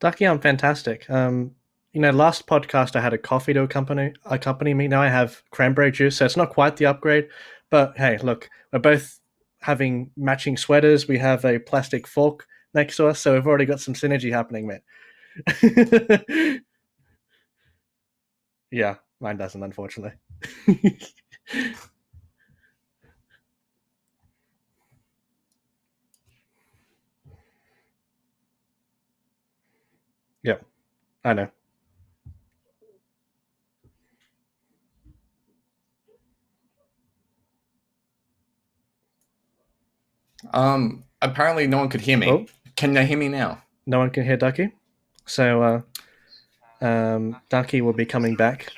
Ducky, I'm fantastic. Last podcast I had a coffee to accompany me. Now I have cranberry juice, so it's not quite the upgrade. But hey, look, we're both having matching sweaters. We have a plastic fork next to us, so we've already got some synergy happening, mate. Yeah, mine doesn't, unfortunately. Yeah, I know. Apparently no one could hear me. Oh, Can they hear me now? no one can hear Ducky. So, Ducky will be coming back,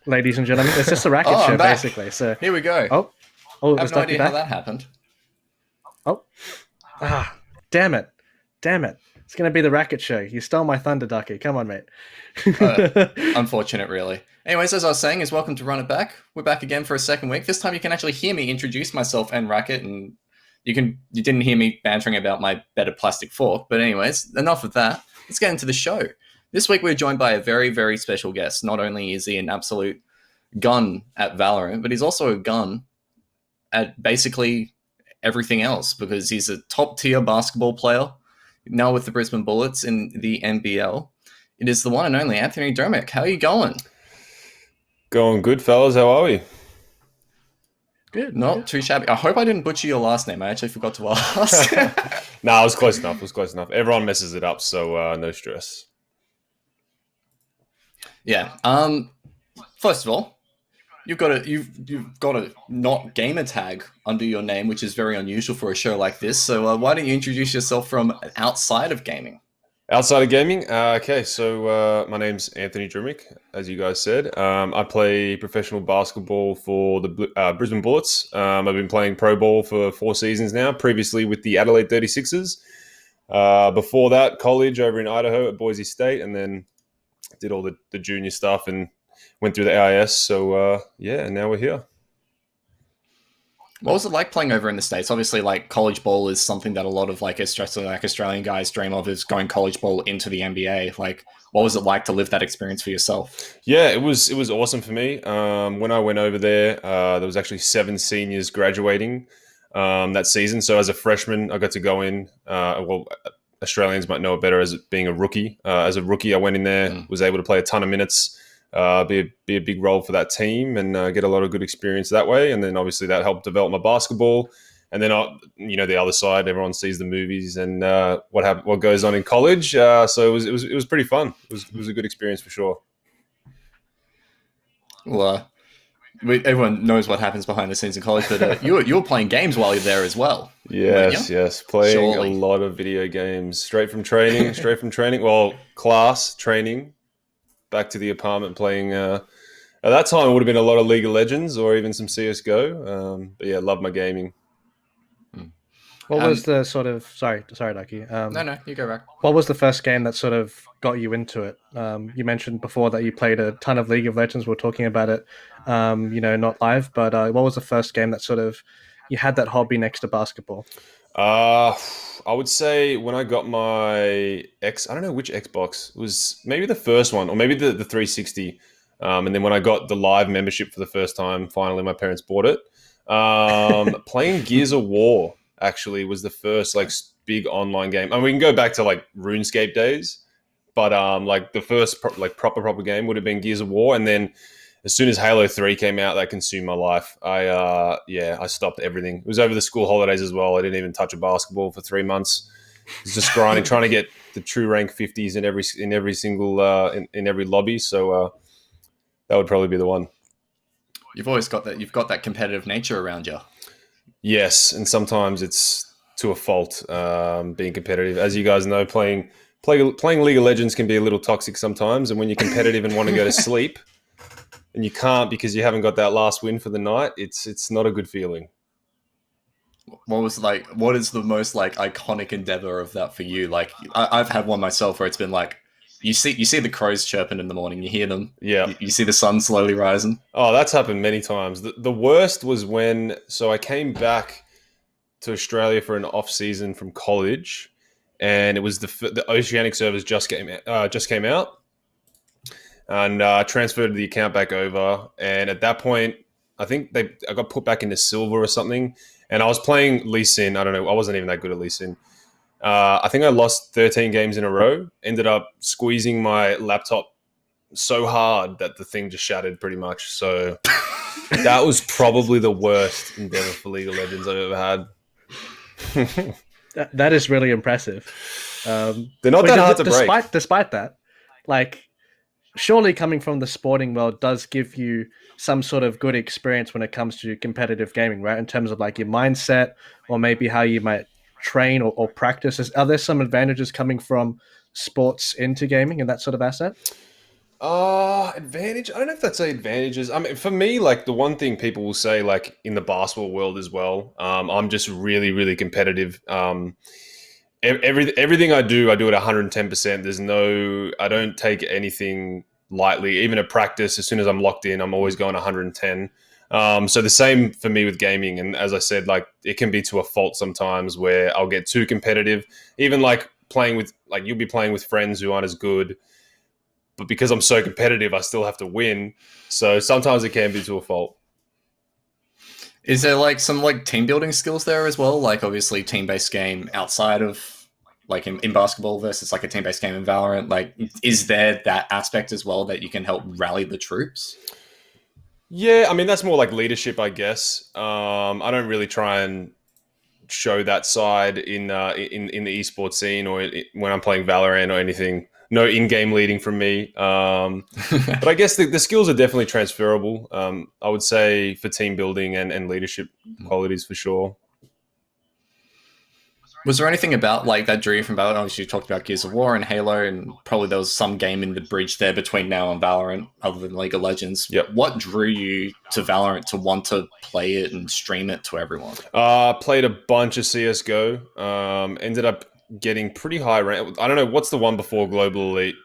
ladies and gentlemen. It's just a racket Oh, show, I'm back. basically. So, Here we go. oh, I have was no Ducky idea how back? that happened. Oh, damn it. It's going to be the racket show. You stole my thunder, Ducky. Come on, mate. Unfortunate, really. Anyways, as I was saying, is welcome to Run It Back. We're back again for a second week. This time you can actually hear me introduce myself and racket, and you didn't hear me bantering about my better plastic fork. But anyways, enough of that. Let's get into the show. This week we're joined by a very, very special guest. Not only is he an absolute gun at Valorant, but he's also a gun at basically everything else, because he's a top tier basketball player now with the Brisbane Bullets in the NBL. It is the one and only Anthony Drmic. How are you going? Going good, fellas. How are we? Good. Not too shabby. I hope I didn't butcher your last name. I actually forgot to ask. Nah, it was close enough. Everyone messes it up, so no stress. Yeah. First of all, you've got a not gamer tag under your name, which is very unusual for a show like this. So why don't you introduce yourself from outside of gaming? Outside of gaming, okay, so my name's Anthony Drmic, as you guys said. I play professional basketball for the Brisbane Bullets. I've been playing pro ball for 4 seasons now, previously with the Adelaide 36ers. Before that, college over in Idaho at Boise State, and then did all the junior stuff and went through the AIS. So, now we're here. What was it like playing over in the States? Obviously, like, college ball is something that a lot of especially Australian guys dream of, is going college ball into the NBA. Like, what was it like to live that experience for yourself? Yeah, it was awesome for me. When I went over there, there was actually 7 seniors graduating that season. So as a freshman, I got to go in. Australians might know it better as being a rookie. As a rookie, I went in there, was able to play a ton of minutes. Be a big role for that team and get a lot of good experience that way. And then obviously that helped develop my basketball. And then, the other side, everyone sees the movies and what goes on in college. So it was pretty fun. It was a good experience for sure. Well, everyone knows what happens behind the scenes in college, but you were playing games while you're there as well. Yes, playing Surely. a lot of video games straight from training. Well, class training, back to the apartment playing. At that time, it would have been a lot of League of Legends or even some CS:GO. But yeah, love my gaming. What was the sort of sorry, Ducky. No, you go back. What was the first game that sort of got you into it? You mentioned before that you played a ton of League of Legends. We're talking about it, not live, but what was the first game that sort of you had that hobby next to basketball? I would say when I got my I don't know which Xbox. It was maybe the first one or maybe the 360. And then when I got the live membership for the first time, finally my parents bought it. Playing Gears of War actually was the first like big online game. I mean, we can go back to like RuneScape days, but like the first proper game would have been Gears of War, and then as soon as Halo 3 came out, that consumed my life. I stopped everything. It was over the school holidays as well. I didn't even touch a basketball for 3 months. I was just grinding, trying to get the true rank 50s in every single in every lobby. So that would probably be the one. You've always got that. You've got that competitive nature around you. Yes, and sometimes it's to a fault. Being competitive, as you guys know, playing League of Legends can be a little toxic sometimes. And when you're competitive and want to go to sleep, and you can't because you haven't got that last win for the night, it's not a good feeling. What is the most like iconic endeavor of that for you? Like I've had one myself where it's been like you see the crows chirping in the morning, you hear them, Yeah, you see the sun slowly rising. Oh, that's happened many times. The worst was so I came back to Australia for an off season from college, and it was the Oceanic servers just came out, and transferred the account back over. And at that point, I think I got put back into silver or something, and I was playing Lee Sin. I don't know. I wasn't even that good at Lee Sin. I think I lost 13 games in a row. Ended up squeezing my laptop so hard that the thing just shattered pretty much. So that was probably the worst endeavor for League of Legends I've ever had. That is really impressive. They're not that hard to break. Despite that, like, surely coming from the sporting world does give you some sort of good experience when it comes to competitive gaming, right? In terms of like your mindset or maybe how you might train or practice. Are there some advantages coming from sports into gaming and that sort of asset? Advantage. I don't know if that's advantages. I mean, for me, like the one thing people will say, like in the basketball world as well, I'm just really, really competitive. Everything I do at 110%. I don't take anything lightly. Even at practice, as soon as I'm locked in, I'm always going 110. So the same for me with gaming. And as I said, like it can be to a fault sometimes where I'll get too competitive. Even like you'll be playing with friends who aren't as good, but because I'm so competitive, I still have to win. So sometimes it can be to a fault. Is there like some like team building skills there as well? Like obviously team-based game outside of like in basketball versus like a team-based game in Valorant. Like is there that aspect as well that you can help rally the troops? Yeah, I mean that's more like leadership, I guess. I don't really try and show that side in the esports scene or when I'm playing Valorant or anything. No in-game leading from me. But I guess the skills are definitely transferable. I would say for team building and leadership qualities for sure. Was there anything about like that drew you from Valorant? Obviously, you talked about Gears of War and Halo, and probably there was some game in the bridge there between now and Valorant, other than League of Legends. Yep. What drew you to Valorant to want to play it and stream it to everyone? Played a bunch of CS:GO. Ended up getting pretty high rank. I don't know what's the one before Global Elite.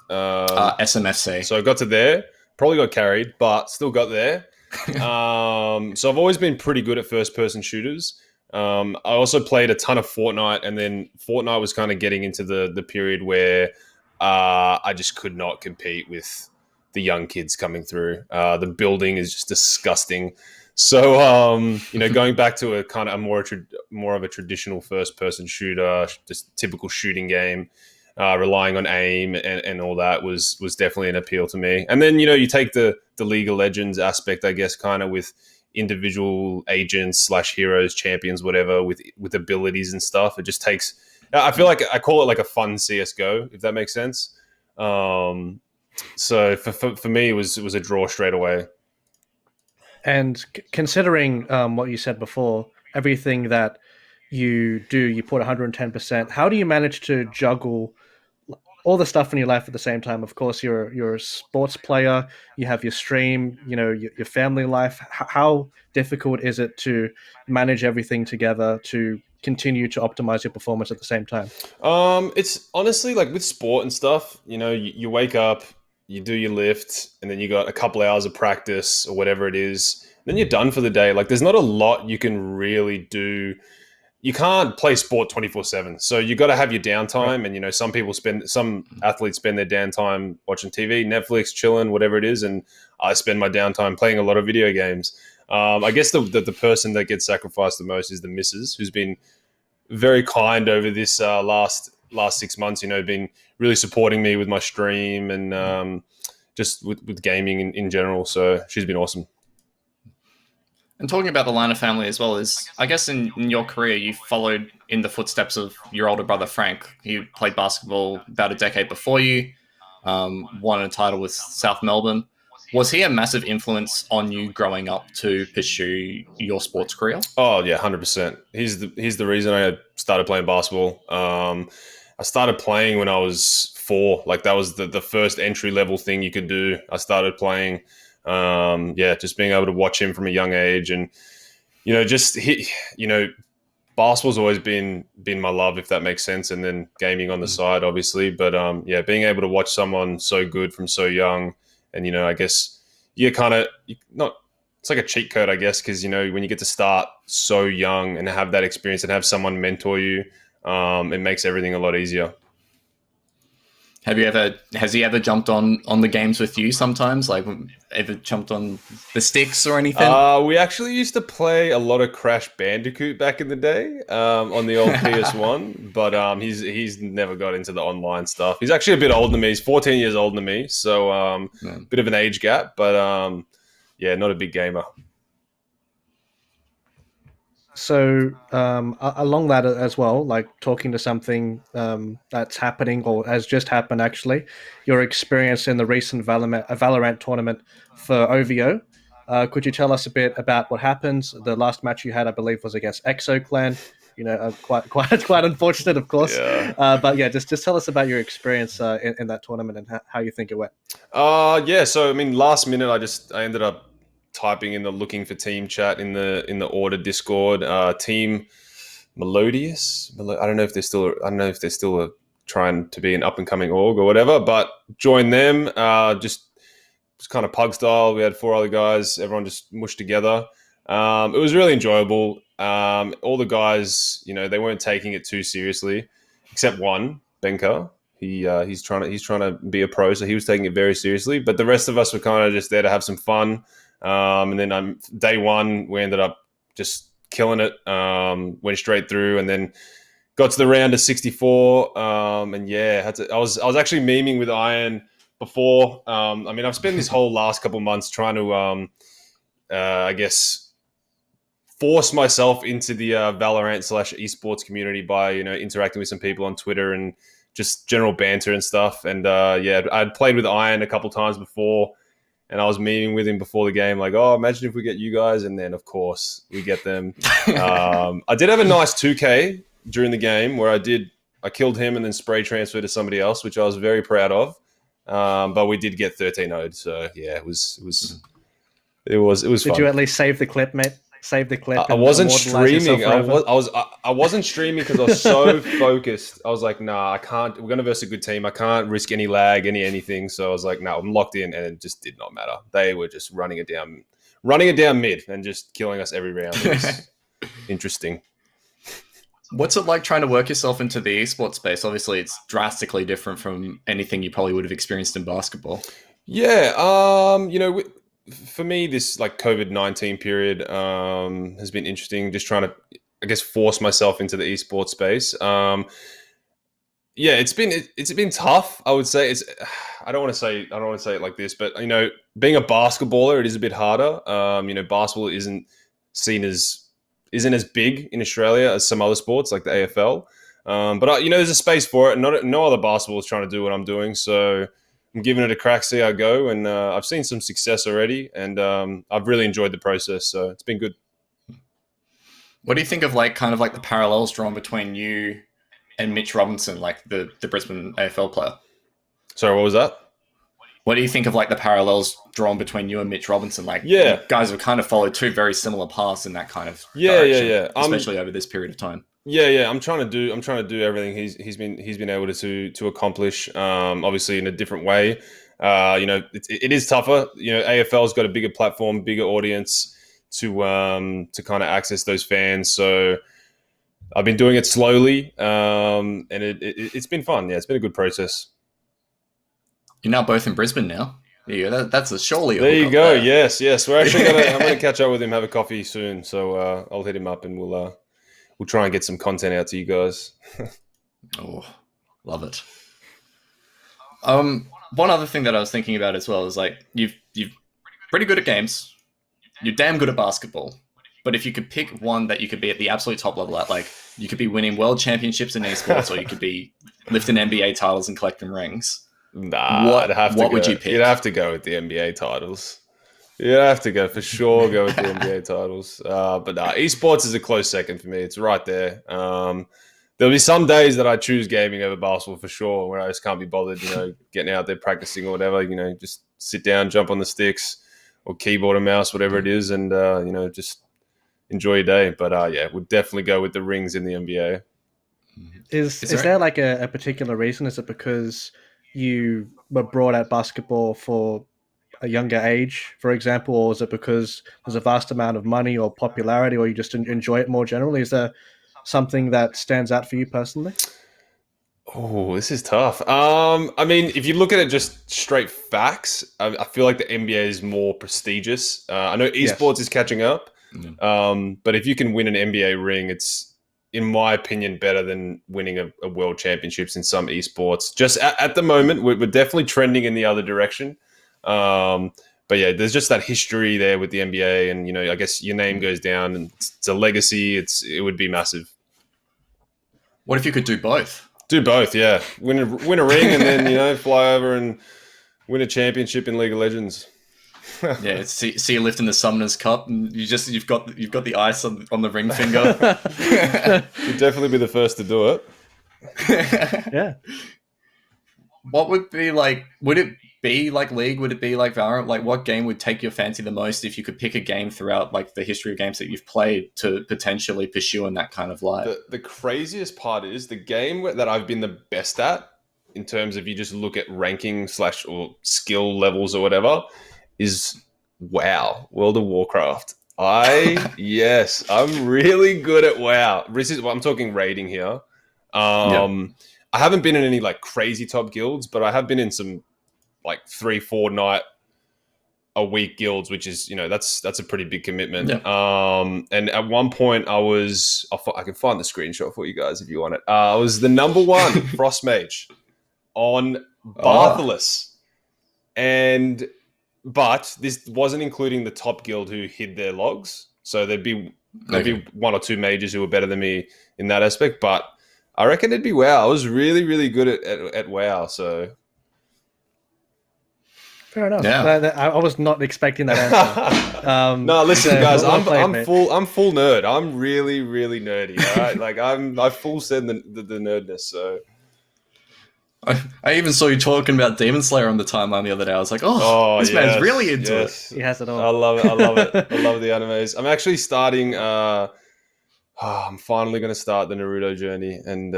SMFC. So I got to there. Probably got carried, but still got there. So I've always been pretty good at first-person shooters. I also played a ton of Fortnite, and then Fortnite was kind of getting into the period where I just could not compete with the young kids coming through. The building is just disgusting. So, going back to a kind of more of a traditional first-person shooter, just typical shooting game, relying on aim and all that was definitely an appeal to me. And then, you take the League of Legends aspect, I guess, kind of with individual agents / heroes, champions, whatever, with abilities and stuff. It just takes. I feel like I call it like a fun CS:GO, if that makes sense. So for me, it was a draw straight away. And considering what you said before, everything that you do, you put 110%. How do you manage to juggle all the stuff in your life at the same time? Of course, you're a sports player. You have your stream. Your family life. How difficult is it to manage everything together to continue to optimize your performance at the same time? It's honestly like with sport and stuff, you wake up, you do your lift, and then you got a couple hours of practice or whatever it is. Then you're done for the day. Like there's not a lot you can really do. You can't play sport 24/7. So you got to have your Right. downtime. And, some athletes spend their downtime watching TV, Netflix, chilling, whatever it is. And I spend my downtime playing a lot of video games. I guess the person that gets sacrificed the most is the missus, who's been very kind over this last 6 months. Been really supporting me with my stream and just with gaming in general. So she's been awesome. And talking about the Liner family as well, is I guess in your career you followed in the footsteps of your older brother Frank. He played basketball about a decade before you, won a title with South Melbourne. Was he a massive influence on you growing up to pursue your sports career? Oh yeah, 100%. He's the reason I started playing basketball. I started playing when I was 4. Like that was the first entry level thing you could do. I started playing. Just being able to watch him from a young age, and just basketball's always been my love, if that makes sense. And then gaming on the side, obviously. But being able to watch someone so good from so young, and I guess you kind of not. It's like a cheat code, I guess, because when you get to start so young and have that experience and have someone mentor you, it makes everything a lot easier. Has he ever jumped on the games with you sometimes? Like ever jumped on the sticks or anything? We actually used to play a lot of Crash Bandicoot back in the day on the old PS1, but he's never got into the online stuff. He's actually a bit older than me. He's 14 years older than me, so bit of an age gap, but not a big gamer. So along that as well, like talking to something that's happening or has just happened, actually, your experience in the recent Valorant tournament for OVO. Could you tell us a bit about what happened? The last match you had, I believe, was against Exo Clan. Quite unfortunate, of course. Yeah. But yeah, just tell us about your experience in that tournament and how you think it went. So I mean, last minute, I ended up typing in the looking for team chat in the order Discord. Team Melodious. I don't know if they're still trying to be an up and coming org or whatever, but join them. Just kind of pug style. We had 4 other guys. Everyone just mushed together. It was really enjoyable. All the guys, they weren't taking it too seriously, except one, Benka. He's trying to be a pro, so he was taking it very seriously. But the rest of us were kind of just there to have some fun. And then day 1, we ended up just killing it. Went straight through, and then got to the round of 64. I was actually memeing with Iron before. I've spent this whole last couple months trying to, I guess, force myself into the Valorant / esports community by interacting with some people on Twitter and just general banter and stuff. And I'd played with Iron a couple times before, and I was memeing with him before the game, like, oh, imagine if we get you guys. And then, of course, we get them. I did have a nice 2K during the game where I killed him and then spray transferred to somebody else, which I was very proud of. But we did get 13-0'd, so yeah, it was fun. Did you at least save the clip, mate? Save the clip. I wasn't streaming. I wasn't streaming because I was so focused. I was like, nah, I can't. We're gonna verse a good team. I can't risk any lag, anything. So I was like, no, I'm locked in, and it just did not matter. They were just running it down mid and just killing us every round. It was interesting. What's it like trying to work yourself into the esports space? Obviously, it's drastically different from anything you probably would have experienced in basketball. Yeah, for me, this like COVID-19 period has been interesting. Just trying to, I guess, force myself into the esports space. It's been tough. I would say I don't want to say it like this, but being a basketballer, it is a bit harder. Basketball isn't as big in Australia as some other sports like the AFL. But there's a space for it, and no other basketball is trying to do what I'm doing. So I'm giving it a crack, see how I go, and I've seen some success already, and I've really enjoyed the process, so it's been good. What do you think of kind of the parallels drawn between you and Mitch Robinson, like the Brisbane AFL player? Sorry, what was that? What do you think of the parallels drawn between you and Mitch Robinson? Yeah, you guys have kind of followed two very similar paths in that kind of direction, yeah. Especially over this period of time. Yeah. I'm trying to do everything he's been able to accomplish. Obviously in a different way. It is tougher. AFL's got a bigger platform, bigger audience to kind of access those fans. So I've been doing it slowly, and it's been fun. Yeah, it's been a good process. You're now both in Brisbane now. Yeah, that's surely a there you go. There. Yes. We're actually I'm gonna catch up with him, have a coffee soon. So I'll hit him up and we'll try and get some content out to you guys. Oh, love it. One other thing that I was thinking about as well is you've pretty good at games. You're damn good at basketball. But if you could pick one that you could be at the absolute top level at, you could be winning world championships in esports, or you could be lifting NBA titles and collecting rings. Nah, what would you pick? You'd have to go with the NBA titles. You'd have to go with the NBA titles. But esports is a close second for me. It's right there. There'll be some days that I choose gaming over basketball for sure, where I just can't be bothered, getting out there practicing or whatever. Just sit down, jump on the sticks or keyboard and mouse, whatever it is, and just enjoy your day. But we'll definitely go with the rings in the NBA. Is there a particular reason? Is it because you were brought at basketball for a younger age, for example, or is it because there's a vast amount of money or popularity, or you just enjoy it more generally? Is there something that stands out for you personally? Oh, this is tough. I mean, if you look at it just straight facts, I feel like the NBA is more prestigious. I know esports is catching up, but if you can win an NBA ring, it's, in my opinion, better than winning a world championships in some esports. Just at the moment, we're definitely trending in the other direction. But yeah, there's just that history there with the NBA, and I guess your name goes down, and it's a legacy. It would be massive. What if you could do both? Do both, yeah. Win a ring, and then fly over and win a championship in League of Legends. Yeah, see you lifting the Summoner's Cup, and you've got the ice on the ring finger. You'd definitely be the first to do it. Yeah. What would be would it be like League? Would it be like Valorant? What game would take your fancy the most if you could pick a game throughout the history of games that you've played to potentially pursue in that kind of light? The craziest part is the game that I've been the best at, in terms of you just look at ranking / or skill levels or whatever, is WoW, World of Warcraft. Yes, I'm really good at WoW. I'm talking raiding here. I haven't been in any crazy top guilds, but I have been in some 3-4 night a week guilds, which is that's a pretty big commitment. Yeah. And at one point I can find the screenshot for you guys if you want it. I was the number 1 Frost Mage on Bartholus, but this wasn't including the top guild who hid their logs. So there'd be 1 or 2 mages who were better than me in that aspect. But I reckon it'd be WoW. I was really, really good at WoW. So fair enough. Yeah. I was not expecting that answer. No, listen, guys. I'm full nerd. I'm really, really nerdy. All right, I full send the nerdness. So. I even saw you talking about Demon Slayer on the timeline the other day. I was like, this man's really into it. He has it all. I love it. I love the animes. I'm actually starting. I'm finally going to start the Naruto journey, and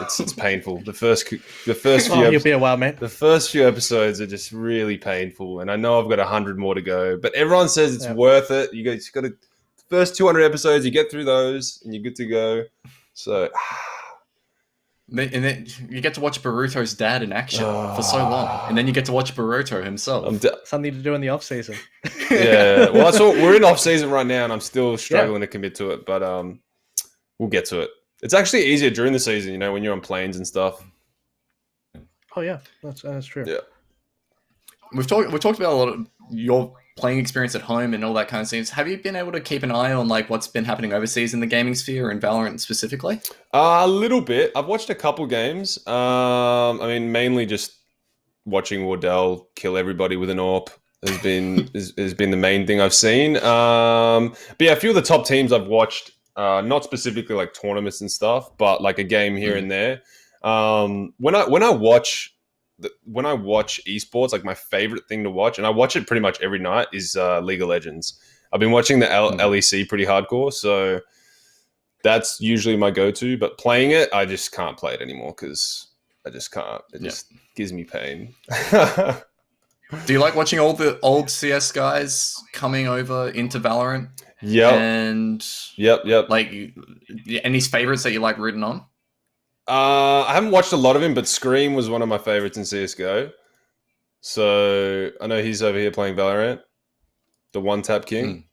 it's painful. The first few. You'll be a while, mate. The first few episodes are just really painful, and I know I've got 100 more to go. But everyone says it's worth it. You got to first 200 episodes. You get through those, and you're good to go. So. And then you get to watch Boruto's dad in action for so long, and then you get to watch Boruto himself. Something to do in the off season. Yeah, well, that's what we're in off season right now, and I'm still struggling to commit to it, but we'll get to it. It's actually easier during the season, when you're on planes and stuff. Oh yeah, that's true. Yeah, we've talked about a lot of your playing experience at home and all that kind of things. Have you been able to keep an eye on what's been happening overseas in the gaming sphere and Valorant specifically? A little bit. I've watched a couple games. I mean, mainly just watching Wardell kill everybody with an AWP has been the main thing I've seen. But yeah, a few of the top teams I've watched, not specifically like tournaments and stuff, but like a game here and there. When I watch esports, like my favorite thing to watch, and I watch it pretty much every night, is League of Legends. I've been watching the LEC pretty hardcore, so that's usually my go-to. But playing it, I just can't play it anymore because I just can't. It just gives me pain. Do you like watching all the old CS guys coming over into Valorant? Yep. And yep. Like, any favorites that you like rooting on? I haven't watched a lot of him, but Scream was one of my favorites in CSGO. So I know he's over here playing Valorant, the one tap king.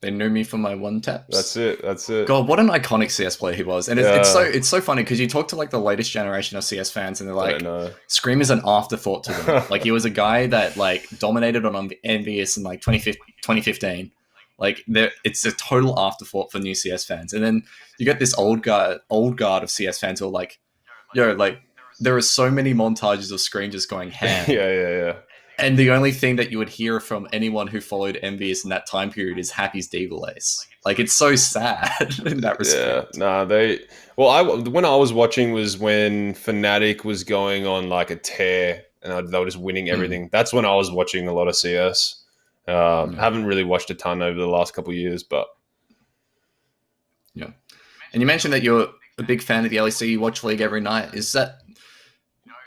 They knew me for my one taps. That's it. God, what an iconic CS player he was. And it's so funny because you talk to like the latest generation of CS fans and they're like, Scream is an afterthought to them. Like, he was a guy that like dominated on Envious in like 2015. Like, it's a total afterthought for new CS fans. And then you get this old guard of CS fans who are like, yo, like, there are so many montages of Scream just going ham. Yeah. And the only thing that you would hear from anyone who followed Envious in that time period is Happy's Deagle Ace. Like, it's so sad in that respect. Yeah, when I was watching was when Fnatic was going on like a tear and they were just winning everything. That's when I was watching a lot of CS. Haven't really watched a ton over the last couple of years, but yeah. And you mentioned that you're a big fan of the LEC. You watch League every night. Is that,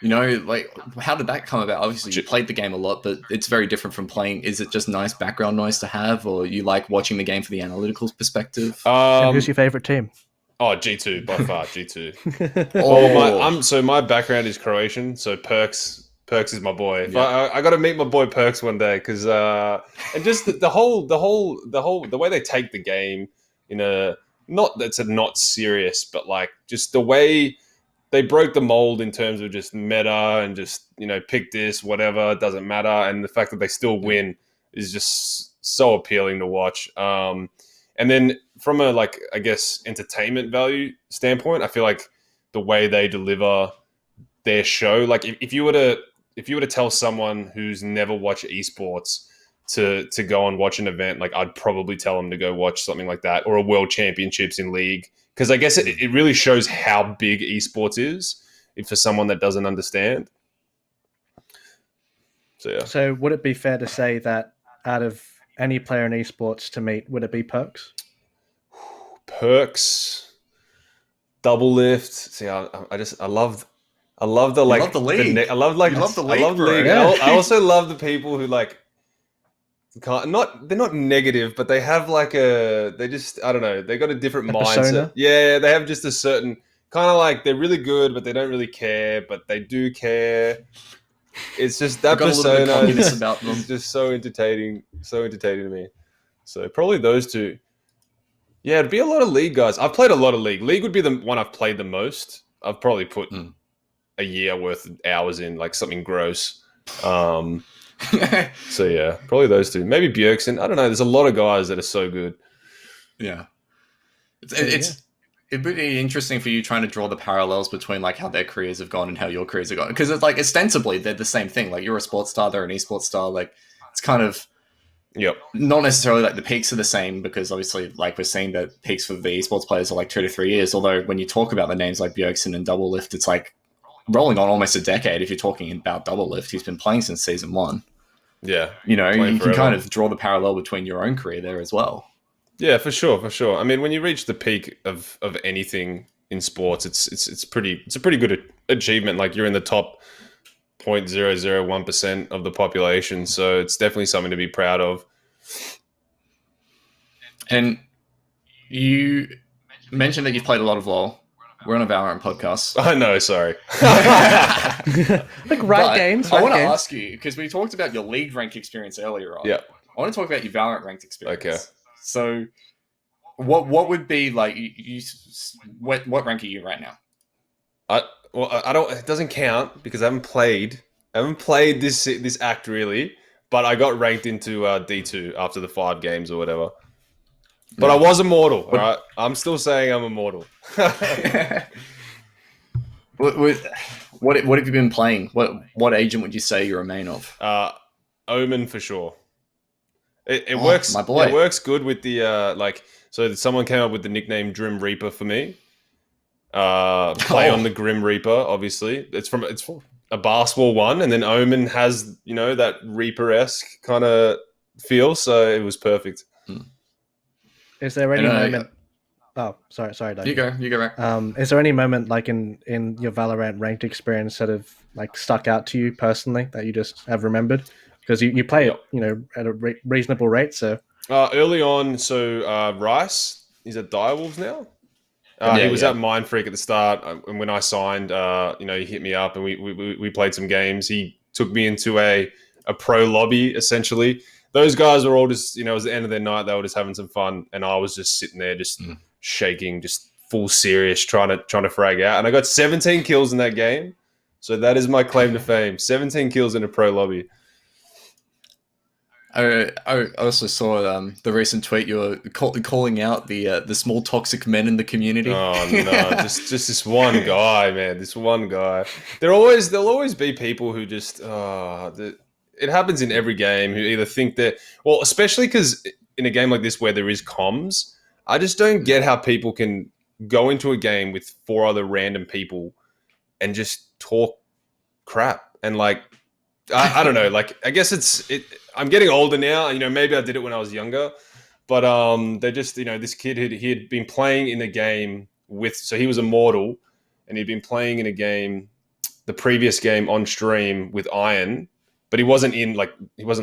like, how did that come about? Obviously, you played the game a lot, but it's very different from playing. Is it just nice background noise to have, or you like watching the game for the analytical perspective? And who's your favorite team? Oh, G2 by far, G2. So my background is Croatian, so Perks is my boy. Yeah. I got to meet my boy Perks one day because and just the way they take the game in a not serious, but like just the way they broke the mold in terms of just meta and just, pick this, whatever, it doesn't matter. And the fact that they still win is just so appealing to watch. And then from a, like, I guess, entertainment value standpoint, I feel like the way they deliver their show, like if you were to tell someone who's never watched esports to go and watch an event, like, I'd probably tell them to go watch something like that or a World Championships in League. Because I guess it really shows how big esports is for someone that doesn't understand. So, yeah. So would it be fair to say that out of any player in esports to meet, would it be Perks? Perks, Double Lift. See, I love the like. You love the league. I love like. You love the league. I love the league. Yeah. I also love the people who like. They're not negative, but they have like I don't know. They got a different mindset. Persona? Yeah, they have just a certain kind of like, they're really good, but they don't really care, but they do care. It's just that persona is just so entertaining to me. So probably those two. Yeah, it'd be a lot of League guys. I've played a lot of League. League would be the one I've played the most. I've probably put a year worth of hours in, like something gross. So yeah, probably those two. Maybe Bjergsen. I don't know. There's a lot of guys that are so good. Yeah, it'd be interesting for you trying to draw the parallels between like how their careers have gone and how your careers have gone, because it's like ostensibly they're the same thing. Like, you're a sports star, they're an esports star. Like, it's kind of not necessarily like the peaks are the same, because obviously, like, we're seeing that peaks for the esports players are like 2 to 3 years. Although when you talk about the names like Bjergsen and Double Lift, it's like rolling on almost a decade. If you're talking about Double Lift, he's been playing since season 1. Yeah. You can kind of draw the parallel between your own career there as well. Yeah, for sure. I mean, when you reach the peak of anything in sports, it's a pretty good achievement. Like, you're in the top 0.001% of the population, so it's definitely something to be proud of. And you mentioned that you've played a lot of LoL. We're on a Valorant podcast. I know, sorry. Like games. I want to ask you, because we talked about your League rank experience earlier on. Yeah. I want to talk about your Valorant ranked experience. Okay. So, what would be like? What rank are you right now? I don't. It doesn't count because I haven't played this act really. But I got ranked into D2 after the 5 games or whatever. But I was immortal, all right? I'm still saying I'm immortal. What have you been playing? What agent would you say you're a main of? Omen for sure. It Oh, works. my boy. It works good with the like. So someone came up with the nickname Drm for me. Play on the Grim Reaper. Obviously, it's a basketball one, and then Omen has that Reaper-esque kind of feel. So it was perfect. Is there any moment? Oh, sorry, Dave. You go, Rick. Is there any moment like in your Valorant ranked experience that have like stuck out to you personally that you just have remembered? Because you play it, at a reasonable rate. So early on, Rice, he's at Direwolves now. He was at Mind Freak at the start, and when I signed, he hit me up and we played some games. He took me into a pro lobby essentially. Those guys were all just, it was the end of their night. They were just having some fun, and I was just sitting there, just shaking, just full serious, trying to frag out. And I got 17 kills in that game, so that is my claim to fame. 17 kills in a pro lobby. I also saw the recent tweet you were calling out the small toxic men in the community. Oh no, just this one guy, man. This one guy. There'll always be people who just it happens in every game, who either think that, well, especially because in a game like this where there is comms, I just don't get how people can go into a game with 4 other random people and just talk crap and like. I don't know. Like, I guess I'm getting older now. Maybe I did it when I was younger, but they just, this kid he had been playing in a game so he was immortal, and he'd been playing in a game, the previous game on stream with Iron, but he wasn't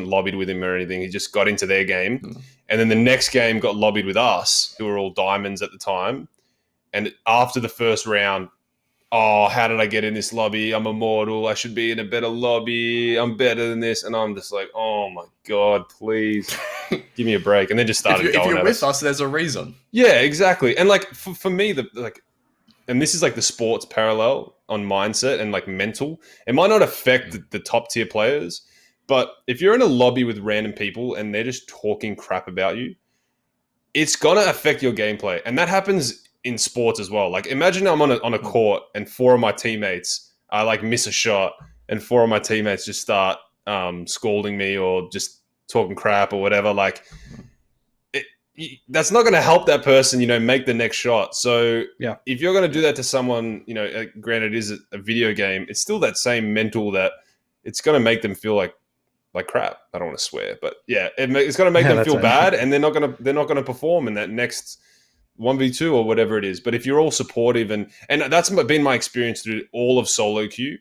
lobbied with him or anything. He just got into their game, and then the next game got lobbied with us, who were all diamonds at the time, and after the first round. Oh, how did I get in this lobby? I'm immortal. I should be in a better lobby. I'm better than this. And I'm just like, oh my God, please give me a break. And then just started going. If you're with us, there's a reason. Yeah, exactly. And like for me, and this is like the sports parallel on mindset and like mental. It might not affect the top tier players, but if you're in a lobby with random people and they're just talking crap about you, it's gonna affect your gameplay. And that happens in sports as well. Like, imagine I'm on a court and 4 of my teammates like miss a shot, and 4 of my teammates just start scolding me or just talking crap or whatever. Like, that's not going to help that person, make the next shot. So if you're going to do that to someone, granted it is a video game, it's still that same mental that it's going to make them feel like crap. I don't want to swear, but yeah, it's going to make them feel bad, and they're not going to perform in that next 1v2 or whatever it is. But if you're all supportive, and that's been my experience through all of solo queue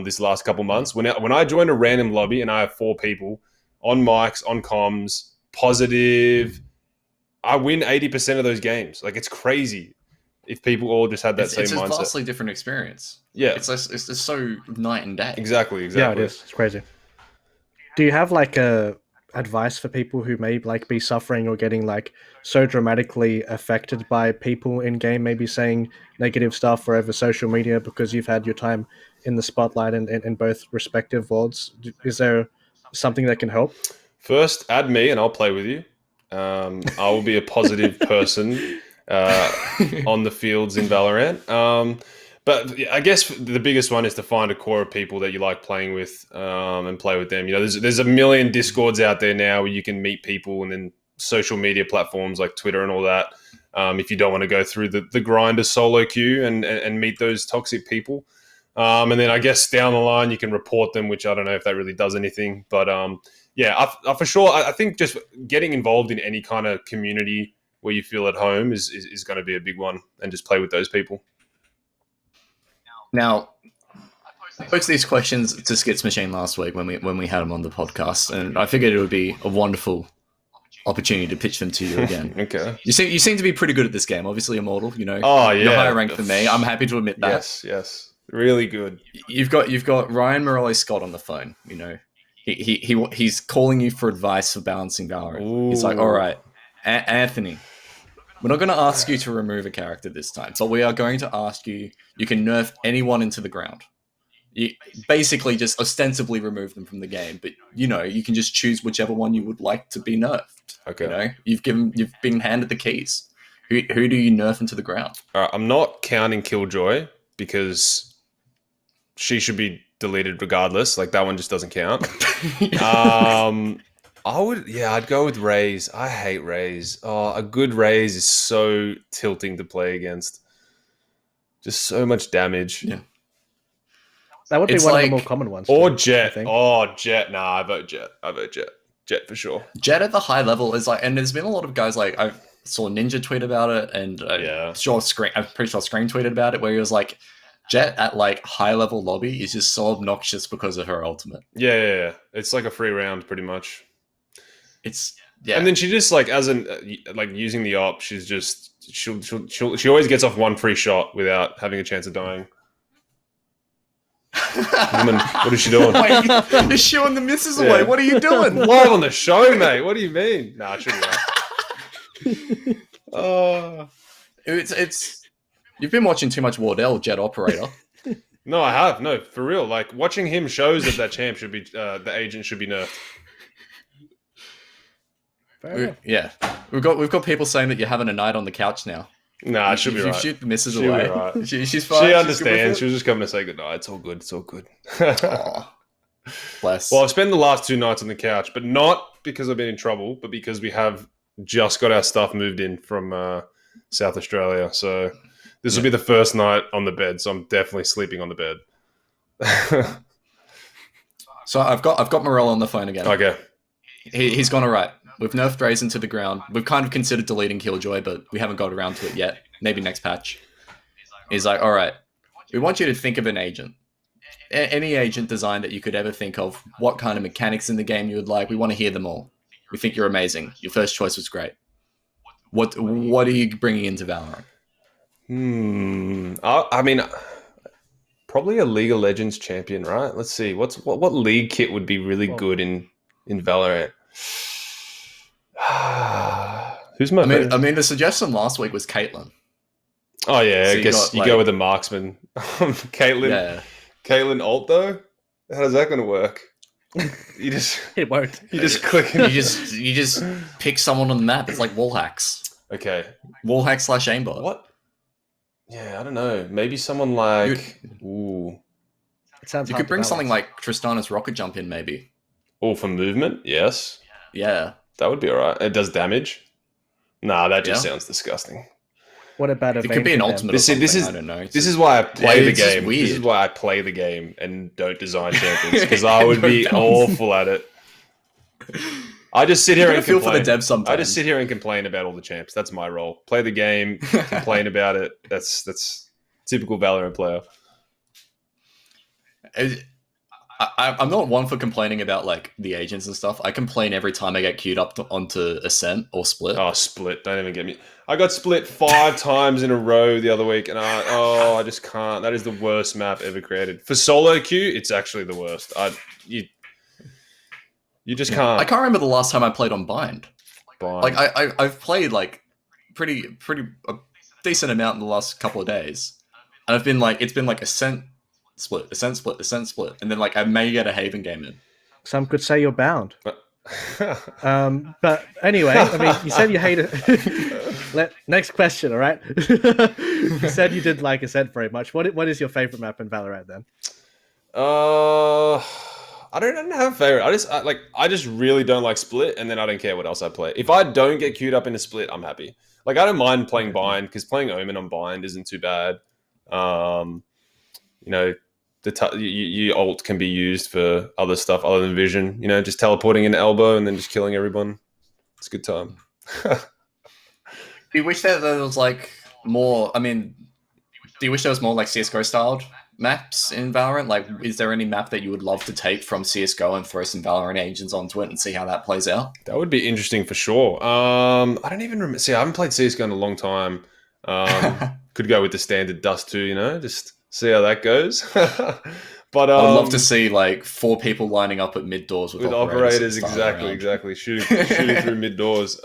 this last couple months. When I join a random lobby and I have 4 people on mics, on comms, positive, I win 80% of those games. Like, it's crazy if people all just had that same mindset. It's a vastly different experience. Yeah, it's just so night and day. Exactly. Yeah, it is. It's crazy. Do you have like a advice for people who may like be suffering or getting like so dramatically affected by people in game, maybe saying negative stuff or over social media because you've had your time in the spotlight in both respective worlds? Is there something that can help? First, add me and I'll play with you. I will be a positive person on the fields in Valorant. But I guess the biggest one is to find a core of people that you like playing with and play with them. There's a million Discords out there now where you can meet people, and then social media platforms like Twitter and all that. If you don't want to go through the grind of solo queue and meet those toxic people. And then I guess down the line you can report them, which I don't know if that really does anything. But I for sure, I think just getting involved in any kind of community where you feel at home is going to be a big one, and just play with those people. Now, I posed these questions to Skits Machine last week when we had him on the podcast, and I figured it would be a wonderful opportunity to pitch them to you again. Okay. You seem to be pretty good at this game. Obviously, Immortal. Oh, yeah. You're higher ranked than me. I'm happy to admit that. Yes, really good. You've got Ryan Morelli Scott on the phone. He's calling you for advice for balancing Valorant. Ooh. He's like, all right, Anthony, we're not going to ask you to remove a character this time, but we are going to ask you can nerf anyone into the ground. You basically just ostensibly remove them from the game, but you can just choose whichever one you would like to be nerfed. Okay. You've been handed the keys. Who do you nerf into the ground? All right, I'm not counting Killjoy because she should be deleted regardless. Like that one just doesn't count. I'd go with Raze. I hate Raze. Oh, a good Raze is so tilting to play against. Just so much damage. Yeah. That would be It's one of the like- more common ones. Or too, I Jet. think. Oh, Jet. Nah, I vote Jet. Jet for sure. Jet at the high level is like, and there's been a lot of guys like I saw Ninja tweet about it, and I'm pretty sure Screen tweeted about it, where he was like, Jet at like high level lobby is just so obnoxious because of her ultimate. Yeah. It's like a free round, pretty much. Yeah. And then she just like like using the op, she's just she always gets off one free shot without having a chance of dying. Woman, what is she doing? Wait, you're shooing the misses away. What are you doing? Live on the show, mate. What do you mean? Nah, it shouldn't be that. It's you've been watching too much Wardell, Jet Operator. No, I have. No, for real. Like watching him shows that champ should be the agent should be nerfed. Yeah, we've got people saying that you're having a night on the couch now. Nah, it should be If you right. shoot the misses She'll be away. right. She's fine. She She's understands. She good was just coming to say goodnight. It's all good. It's all good. with it? Aw, bless. Well, I've spent the last 2 nights on the couch, but not because I've been in trouble, but because we have just got our stuff moved in from South Australia. So this will be the first night on the bed. So I'm definitely sleeping on the bed. So I've got Morel on the phone again. Okay. He's gone all right. We've nerfed Raisin to the ground. We've kind of considered deleting Killjoy, but we haven't got around to it yet. Maybe next patch. He's like, all right, we want you to think of an agent. Any agent design that you could ever think of. What kind of mechanics in the game you would like. We want to hear them all. We think you're amazing. Your first choice was great. What are you bringing into Valorant? I mean, probably a League of Legends champion, right? Let's see. What league kit would be really good in Valorant? Who's my? I mean, the suggestion last week was Caitlyn. Oh yeah, So I you guess got, you go with the marksman. Caitlyn. Yeah. Caitlyn ult though. How's that going to work? You just It won't. you just click. You just pick someone on the map. It's like wall hacks. Okay. Wall hack / aimbot. What? Yeah, I don't know. Maybe someone like ooh. It sounds. You hard could to bring balance. something like Tristana's rocket jump in, maybe. All for movement. Yes, Yeah. that would be alright. It does damage. Nah, that just Yeah. sounds disgusting. What about a It could be an vein ultimate. This Or is- something. this is- I don't know. This is why I play the it's just game. weird. This is why I play the game and don't design champions because I would be awful at it. I just sit here You and feel for the complain. devs sometimes. I just sit here and complain about all the champs. That's my role. Play the game, complain about it. That's typical Valorant player. I'm not one for complaining about like the agents and stuff. I complain every time I get queued up onto Ascent or Split. Oh, split. Don't even get me. I got split 5 times in a row the other week, and I just can't. That is the worst map ever created. For solo queue, it's actually the worst. You just can't. I can't remember the last time I played on Bind. Bind. Like I've played like pretty a decent amount in the last couple of days, and I've been like it's been like Ascent Split, Ascent Split, Ascent Split, and then like I may get a Haven game in. Some could say you're bound. But anyway, I mean, you said you hate it. Next question, all right? You said you didn't like Ascent very much. What is your favorite map in Valorant then? I don't have a favorite. I just really don't like Split, and then I don't care what else I play. If I don't get queued up in a Split, I'm happy. Like I don't mind playing Bind because playing Omen on Bind isn't too bad. You know, your ult can be used for other stuff other than vision. You know, just teleporting an elbow and then just killing everyone. It's a good time. Do you wish that there was like more? I mean, do you wish there was more like CS:GO styled maps in Valorant? Like, is there any map that you would love to take from CS:GO and throw some Valorant agents onto it and see how that plays out? That would be interesting for sure. I don't even remember. See, I haven't played CS:GO in a long time. Could go with the standard Dust 2, you know, just see how that goes. But I would love to see like 4 people lining up at mid doors with operators. and starting around. Exactly. Shooting through mid doors.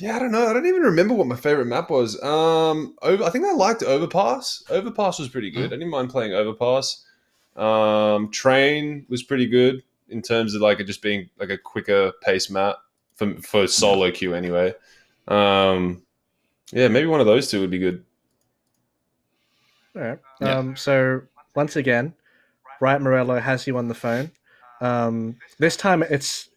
Yeah, I don't know. I don't even remember what my favorite map was. I think I liked Overpass. Overpass was pretty good. I didn't mind playing Overpass. Train was pretty good in terms of like it just being like a quicker pace map for solo queue anyway. Yeah, maybe one of those two would be good. All right. Yeah. So once again, Riot Morello has you on the phone. This time it's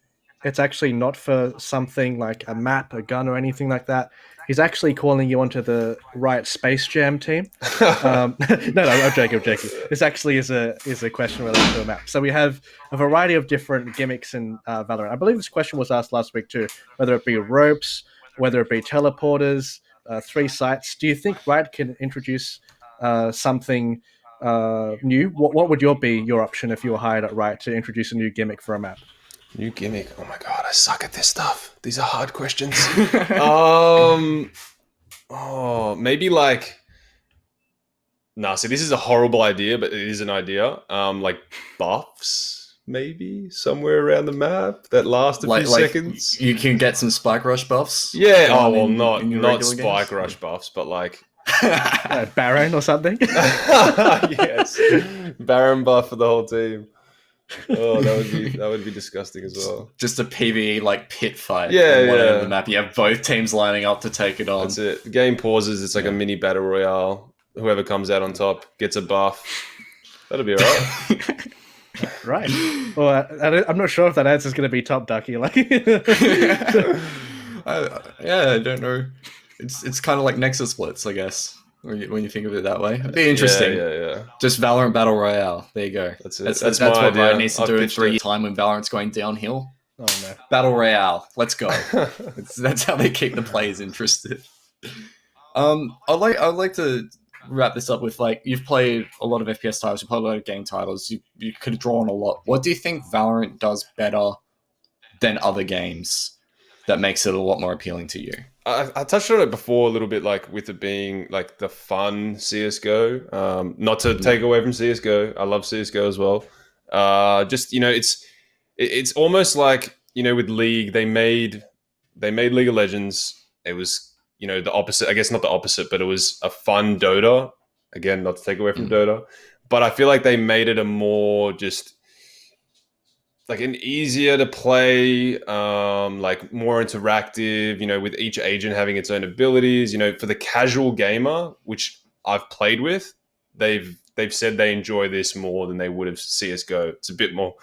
actually not for something like a map, a gun, or anything like that. He's actually calling you onto the Riot Space Jam team. No, I'm joking. This actually is a question related to a map. So we have a variety of different gimmicks in Valorant. I believe this question was asked last week too, whether it be ropes, whether it be teleporters, 3 sites. Do you think Riot can introduce something new? What would be your option if you were hired at Riot to introduce a new gimmick for a map? New gimmick. Oh my god, I suck at this stuff. These are hard questions. Oh, maybe like. Nah, see, this is a horrible idea, but it is an idea. Like buffs, maybe somewhere around the map that last a few seconds. You can get some Spike Rush buffs. Yeah. Oh well, not Spike Rush buffs, but like Baron or something. Yes, Baron buff for the whole team. Oh, that would be disgusting as well. Just a PvE like pit fight. Yeah, on one end of the map. You have both teams lining up to take it on. That's it. The game pauses. It's like a mini battle royale. Whoever comes out on top gets a buff. That'll be alright. Right. Well, I'm not sure if that answer is going to be top ducky. Like, I don't know. It's kind of like Nexus splits, I guess. When you think of it that way, it'd be interesting. Yeah. Just Valorant Battle Royale. There you go. That's it. That's what Riot needs to do in 3 years' time when Valorant's going downhill. oh no. Battle Royale. Let's go. That's how they keep the players interested. I'd like to wrap this up with, like, you've played a lot of FPS titles, you've played a lot of game titles, you could draw on a lot. What do you think Valorant does better than other games that makes it a lot more appealing to you? I touched on it before a little bit, like with it being like the fun CSGO. Not to take away from CSGO, I love CSGO as well. Just, it's almost like, with League, they made League of Legends. It was, the opposite. I guess not the opposite, but it was a fun Dota. Again, not to take away from Dota, but I feel like they made it a more just like an easier to play, like more interactive, with each agent having its own abilities, for the casual gamer, which I've played with, they've said they enjoy this more than they would have CSGO. It's a bit more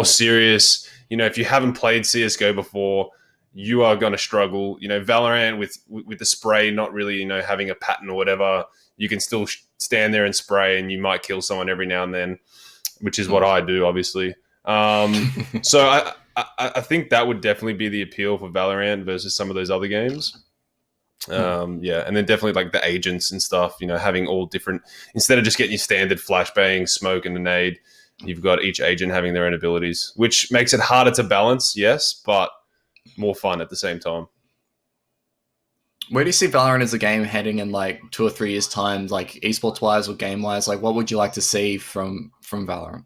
serious. If you haven't played CSGO before, you are going to struggle. Valorant with the spray, not really, having a pattern or whatever, you can still stand there and spray and you might kill someone every now and then, which is what I do, obviously. So I think that would definitely be the appeal for Valorant versus some of those other games. And then definitely like the agents and stuff, having all different, instead of just getting your standard flashbang, smoke and a nade, you've got each agent having their own abilities, which makes it harder to balance, yes, but more fun at the same time. Where do you see Valorant as a game heading in like 2 or 3 years' time, like esports wise or game wise? Like, what would you like to see from Valorant?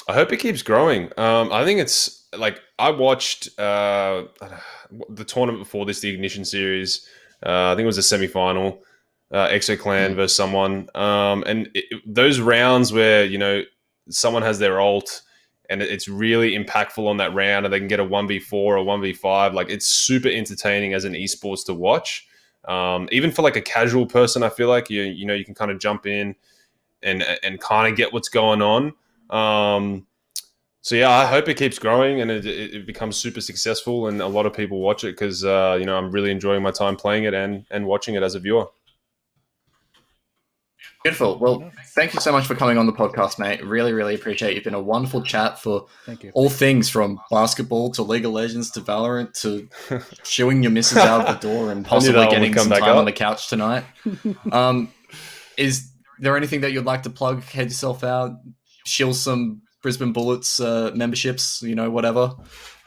I hope it keeps growing. I think it's like, I watched the tournament before this, the Ignition series. I think it was a semi-final, Exo Clan versus someone. And those rounds where, someone has their ult and it's really impactful on that round and they can get a 1v4 or 1v5. Like, it's super entertaining as an esports to watch. Even for like a casual person, I feel like you can kind of jump in and kind of get what's going on. So yeah, I hope it keeps growing and it becomes super successful and a lot of people watch it because, I'm really enjoying my time playing it and watching it as a viewer. Beautiful. Well, thank you so much for coming on the podcast, mate. Really, really appreciate it. You've been a wonderful chat for all things from basketball to League of Legends to Valorant to shooing your missus out of the door and possibly getting some time on the couch tonight. Is there anything that you'd like to plug, head yourself out, shill some Brisbane Bullets memberships, whatever?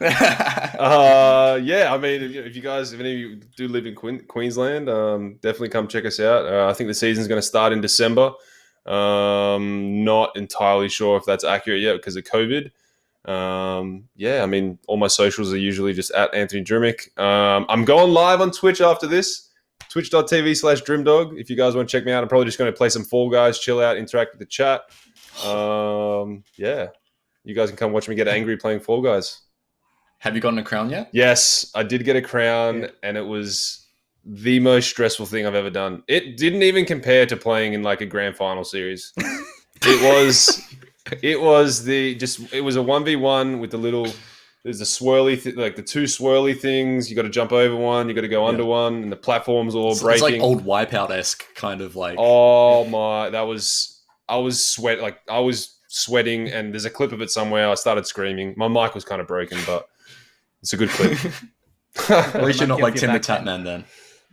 Yeah, I mean, if any of you do live in Queensland, definitely come check us out. I think the season's going to start in December. Not entirely sure if that's accurate yet because of COVID. I mean, all my socials are usually just at Anthony Drmic. I'm going live on Twitch after this, twitch.tv/Drimdog. If you guys want to check me out, I'm probably just going to play some Fall Guys, chill out, interact with the chat. You guys can come watch me get angry playing Fall Guys. Have you gotten a crown yet? Yes, I did get a crown, and it was the most stressful thing I've ever done. It didn't even compare to playing in like a grand final series. It was a 1v1 with the little. There's the swirly, like the two swirly things. You got to jump over one. You got to go under one, and the platform's all breaking. It's like old Wipeout-esque kind of like. Oh my! I was sweating, and there's a clip of it somewhere. I started screaming. My mic was kind of broken, but it's a good clip. At least you're not like Tim the Tatman then.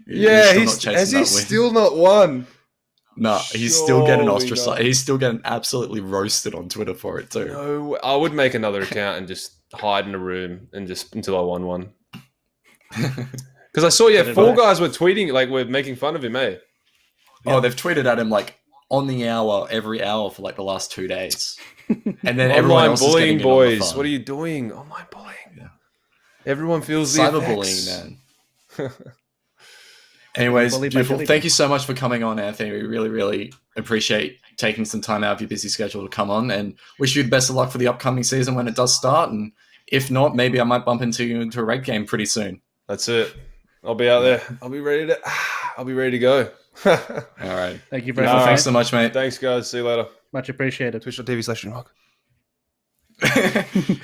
Yeah, he's still not won. No, he's still getting ostracized. He's still getting absolutely roasted on Twitter for it too. No, I would make another account and just hide in a room and just until I won one. Because I saw, Fall Guys were tweeting, like, we're making fun of him, eh? Oh, they've tweeted at him like on the hour, every hour for like the last 2 days. And then everyone else bullying, is boys. What are you doing? Online bullying. Yeah. Everyone feels the cyberbullying, man. Anyways, beautiful. Thank you so much for coming on, Anthony. We really, really appreciate taking some time out of your busy schedule to come on, and wish you the best of luck for the upcoming season when it does start. And if not, maybe I might bump into you into a raid game pretty soon. That's it. I'll be out there. I'll be ready to go. All right. Thank you very much. Thanks so much, mate. Thanks, guys. See you later. Much appreciated. Twitch.tv/Drmic.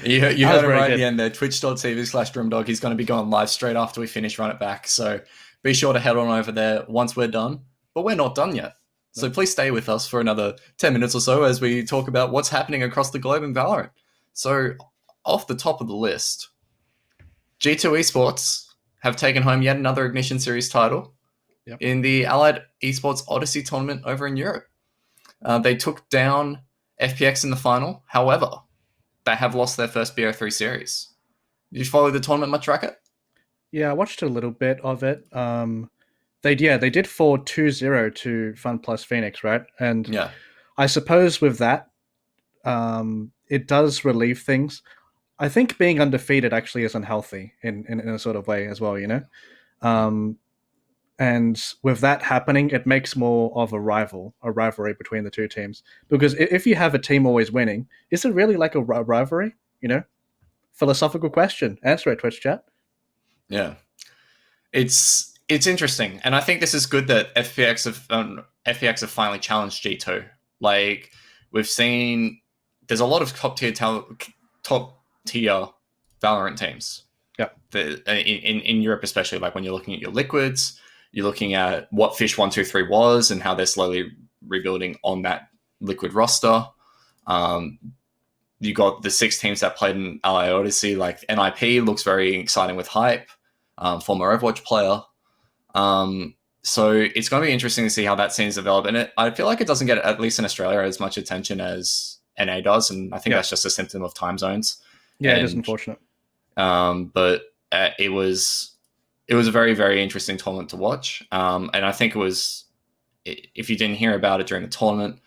You heard it right at the end there. Twitch.tv/Drmdog. He's going to be going live straight after we finish Run It Back. So be sure to head on over there once we're done. But we're not done yet. So please stay with us for another 10 minutes or so as we talk about what's happening across the globe in Valorant. So off the top of the list, G2 Esports have taken home yet another Ignition Series title in the Allied Esports Odyssey tournament over in Europe. They took down FPX in the final. However, they have lost their first BO3 series. Did you follow the tournament much, Racket? Yeah, I watched a little bit of it. They did fall 2-0 to Fun Plus Phoenix, right? And I suppose with that, it does relieve things. I think being undefeated actually is unhealthy in a sort of way as well, you know? And with that happening, it makes more of a rivalry between the two teams. Because if you have a team always winning, is it really like a rivalry? You know? Philosophical question. Answer it, Twitch chat. Yeah. It's interesting. And I think this is good that FPX have finally challenged G2. Like, we've seen there's a lot of top tier Valorant teams. Yeah. In Europe, especially, like when you're looking at your liquids, you're looking at what Fish 123 was and how they're slowly rebuilding on that liquid roster. You got the 6 teams that played in LA Odyssey, like NIP looks very exciting with Hype, former Overwatch player. So it's going to be interesting to see how that scene's develop. And I feel like it doesn't get, at least in Australia, as much attention as NA does. And I think that's just a symptom of time zones. Yeah, it is unfortunate. But it was a very, very interesting tournament to watch. And I think it was, if you didn't hear about it during the tournament,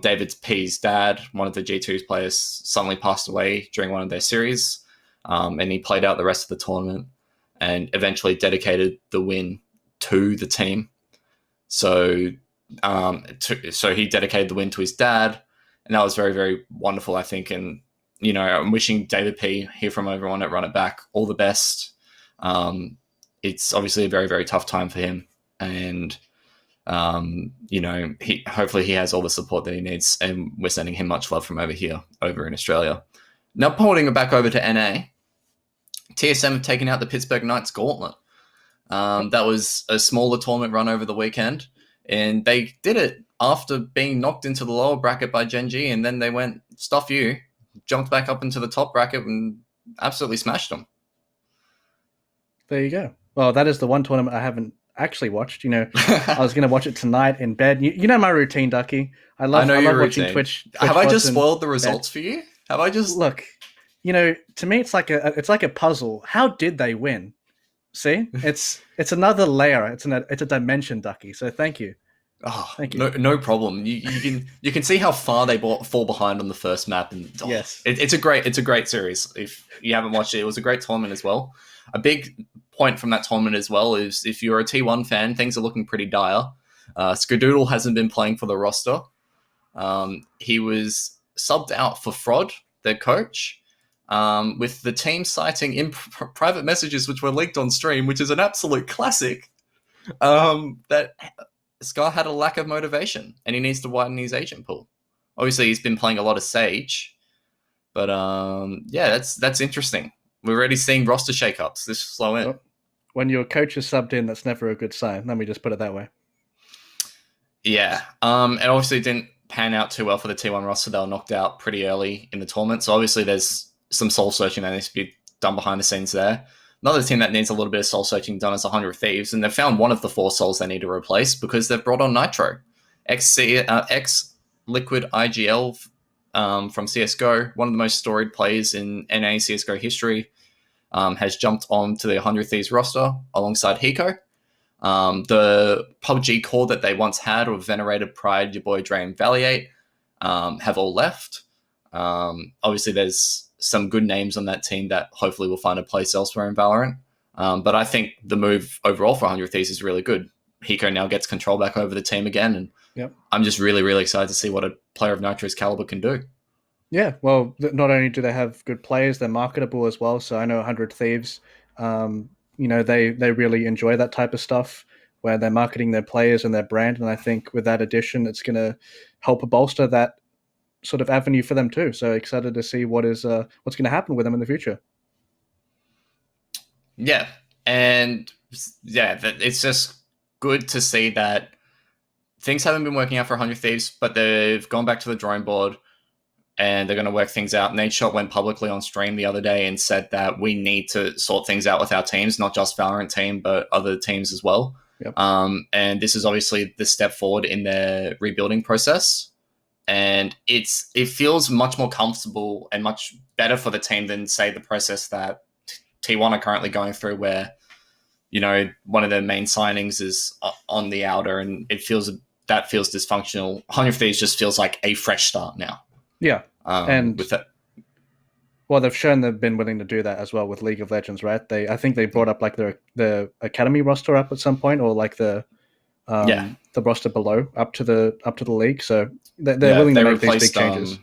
David P's dad, one of the G2's players, suddenly passed away during one of their series. And he played out the rest of the tournament and eventually dedicated the win to the team. So he dedicated the win to his dad. And that was very, very wonderful, I think. And, you know, I'm wishing David P, here from everyone at Run It Back, all the best. It's obviously a very, very tough time for him. And, you know, hopefully he has all the support that he needs. And we're sending him much love from over here, over in Australia. Now, porting it back over to NA, TSM have taken out the Pittsburgh Knights Gauntlet. That was a smaller tournament run over the weekend. And they did it after being knocked into the lower bracket by Gen G. And then they went, stuff you, jumped back up into the top bracket and absolutely smashed them. There you go. Well, that is the one tournament I haven't actually watched. You know, I was going to watch it tonight in bed. You know my routine, Ducky. I love watching Twitch. Have I just spoiled the results for you? Have I just look? You know, to me, it's like a puzzle. How did they win? See, it's another layer. It's a dimension, Ducky. So thank you. Oh, thank you. No problem. You can see how far they fall behind on the first map, and yes, it's a great series. If you haven't watched it, it was a great tournament as well. A big point from that tournament as well is if you're a T1 fan, things are looking pretty dire. Skadoodle hasn't been playing for the roster. He was subbed out for Fraud, their coach, with the team citing in private messages which were leaked on stream, which is an absolute classic, that Scar had a lack of motivation and he needs to widen his agent pool. Obviously, he's been playing a lot of Sage, but yeah, that's interesting. We're already seeing roster shakeups this slow in. When your coach is subbed in, that's never a good sign. Let me just put it that way. Yeah, and obviously it didn't pan out too well for the T1 roster. They were knocked out pretty early in the tournament, so obviously there's some soul searching that needs to be done behind the scenes there. Another team that needs a little bit of soul searching done is 100 Thieves, and they've found one of the 4 souls they need to replace because they've brought on Nitro, ex Liquid IGL from CSGO, one of the most storied players in NA CSGO history, has jumped on to the 100 Thieves roster alongside Hiko. The PUBG core that they once had, or venerated Pride, your boy Dre and Valiate, have all left. Obviously, there's some good names on that team that hopefully will find a place elsewhere in Valorant. But I think the move overall for 100 Thieves is really good. Hiko now gets control back over the team again, and I'm just really, really excited to see what a player of Nitro's caliber can do. Yeah, well, not only do they have good players, they're marketable as well. So I know 100 Thieves, they really enjoy that type of stuff where they're marketing their players and their brand. And I think with that addition, it's going to help bolster that sort of avenue for them too. So excited to see what's going to happen with them in the future. Yeah, and yeah, it's just good to see that things haven't been working out for 100 Thieves, but they've gone back to the drawing board and they're going to work things out. Nadeshot went publicly on stream the other day and said that we need to sort things out with our teams, not just Valorant team, but other teams as well. Yep. And this is obviously the step forward in their rebuilding process. And it feels much more comfortable and much better for the team than, say, the process that T1 are currently going through, where, one of their main signings is on the outer, and it feels dysfunctional. 100 Thieves just feels like a fresh start now. Yeah, and with that, well, they've shown they've been willing to do that as well with League of Legends, right? I think they brought up like the academy roster up at some point, or like the roster below up to the league. So they're willing to make these big changes.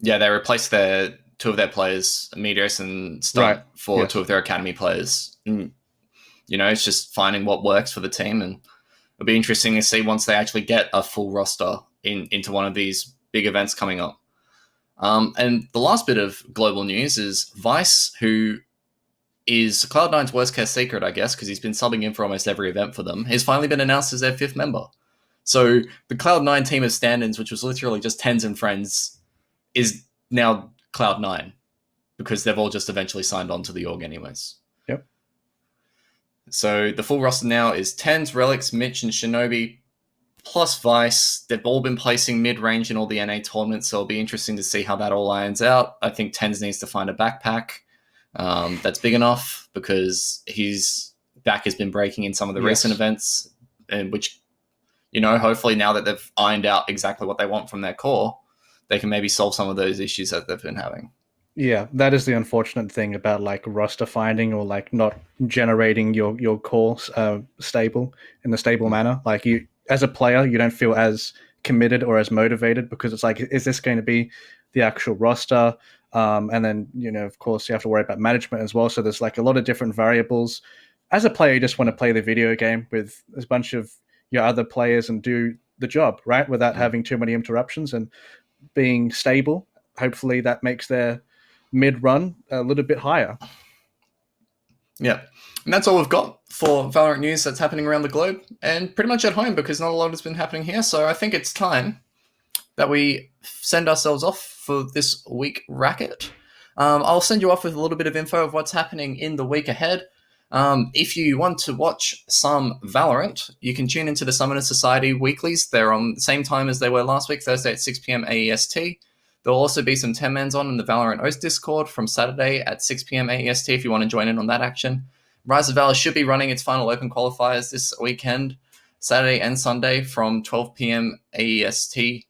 They replaced two of their players, Meteos and Stunt, for two of their academy players. And, it's just finding what works for the team, and it'll be interesting to see once they actually get a full roster into one of these big events coming up. And the last bit of global news is Vice, who is Cloud9's worst-kept secret, I guess, because he's been subbing in for almost every event for them, has finally been announced as their 5th member. So the Cloud9 team of stand-ins, which was literally just Tens and friends, is now Cloud9, because they've all just eventually signed on to the org anyways. Yep. So the full roster now is Tens, Relics, Mitch, and Shinobi, plus Vice. They've all been placing mid-range in all the NA tournaments, so it'll be interesting to see how that all irons out. I think Tens needs to find a backpack that's big enough, because his back has been breaking in some of the recent events, and which, hopefully now that they've ironed out exactly what they want from their core, they can maybe solve some of those issues that they've been having. Yeah, that is the unfortunate thing about like roster finding, or like not generating your core stable in a stable manner. Like, you, as a player, you don't feel as committed or as motivated, because it's like, is this going to be the actual roster? And then, of course, you have to worry about management as well. So there's like a lot of different variables. As a player, you just want to play the video game with a bunch of your other players and do the job, right? Without having too many interruptions and being stable. Hopefully that makes their mid-run a little bit higher. Yeah. And that's all we've got for Valorant news that's happening around the globe, and pretty much at home, because not a lot has been happening here. So I think it's time that we send ourselves off for this week, Racket. I'll send you off with a little bit of info of what's happening in the week ahead. If you want to watch some Valorant, you can tune into the Summoner Society weeklies. They're on the same time as they were last week, Thursday at 6 p.m. AEST. There'll also be some 10-mans on in the Valorant OS Discord from Saturday at 6 p.m. AEST if you want to join in on that action. Rise of Valor should be running its final open qualifiers this weekend, Saturday and Sunday from 12 p.m. AEST.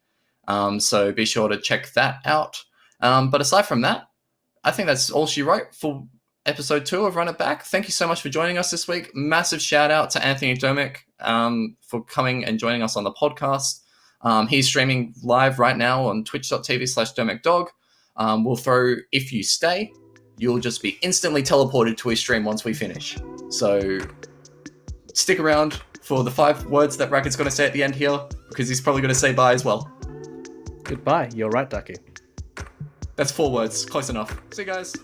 So be sure to check that out. But aside from that, I think that's all she wrote for episode 2 of Run It Back. Thank you so much for joining us this week. Massive shout out to Anthony Drmic for coming and joining us on the podcast. He's streaming live right now on twitch.tv/DrmicDog. We'll throw If You Stay. You'll just be instantly teleported to his stream once we finish. So stick around for the 5 words that Racket's going to say at the end here, because he's probably going to say bye as well. Goodbye. You're right, Ducky. That's 4 words. Close enough. See you guys.